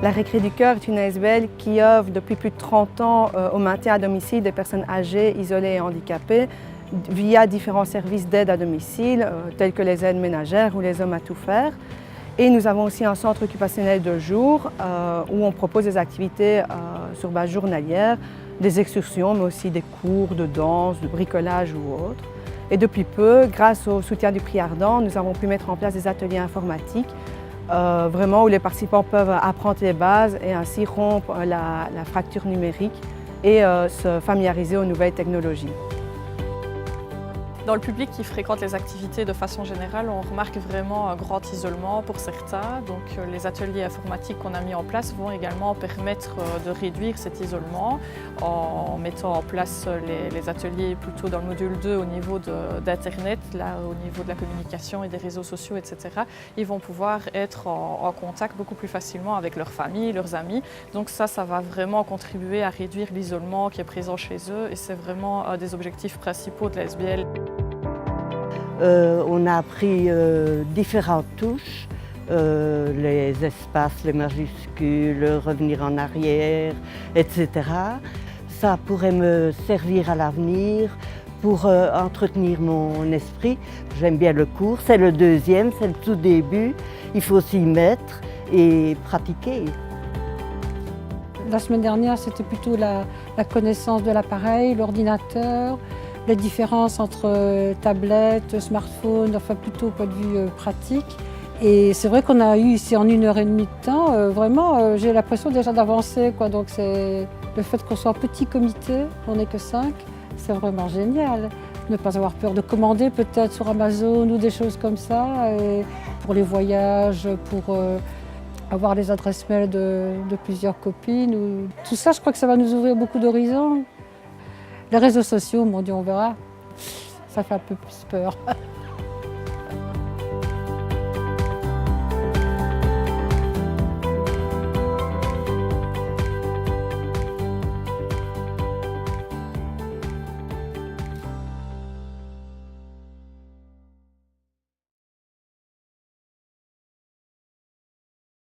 La Récré du Cœur est une ASBL qui œuvre depuis plus de 30 ans au maintien à domicile des personnes âgées, isolées et handicapées via différents services d'aide à domicile tels que les aides ménagères ou les hommes à tout faire. Et nous avons aussi un centre occupationnel de jour où on propose des activités sur base journalière, des excursions mais aussi des cours de danse, de bricolage ou autres. Et depuis peu, grâce au soutien du Prix Ardent, nous avons pu mettre en place des ateliers informatiques vraiment où les participants peuvent apprendre les bases et ainsi rompre la fracture numérique et se familiariser aux nouvelles technologies. Dans le public qui fréquente les activités de façon générale, on remarque vraiment un grand isolement pour certains. Donc les ateliers informatiques qu'on a mis en place vont également permettre de réduire cet isolement en mettant en place les ateliers plutôt dans le module 2 au niveau d'Internet, là au niveau de la communication et des réseaux sociaux, etc. Ils vont pouvoir être en contact beaucoup plus facilement avec leurs familles, leurs amis. Donc ça va vraiment contribuer à réduire l'isolement qui est présent chez eux et c'est vraiment un des objectifs principaux de la SBL. On a appris différentes touches, les espaces, les majuscules, revenir en arrière, etc. Ça pourrait me servir à l'avenir pour entretenir mon esprit. J'aime bien le cours, c'est le deuxième, c'est le tout début. Il faut s'y mettre et pratiquer. La semaine dernière, c'était plutôt la connaissance de l'appareil, l'ordinateur, les différences entre tablette, smartphone, enfin plutôt au point de vue pratique. Et c'est vrai qu'on a eu ici en 1h30 de temps, vraiment j'ai l'impression déjà d'avancer, quoi. Donc c'est le fait qu'on soit en petit comité, on n'est que 5, c'est vraiment génial. Ne pas avoir peur de commander peut-être sur Amazon ou des choses comme ça, et pour les voyages, pour avoir les adresses mail de plusieurs copines. Tout ça, je crois que ça va nous ouvrir beaucoup d'horizons. Les réseaux sociaux, mon Dieu, on verra. Ça fait un peu plus peur.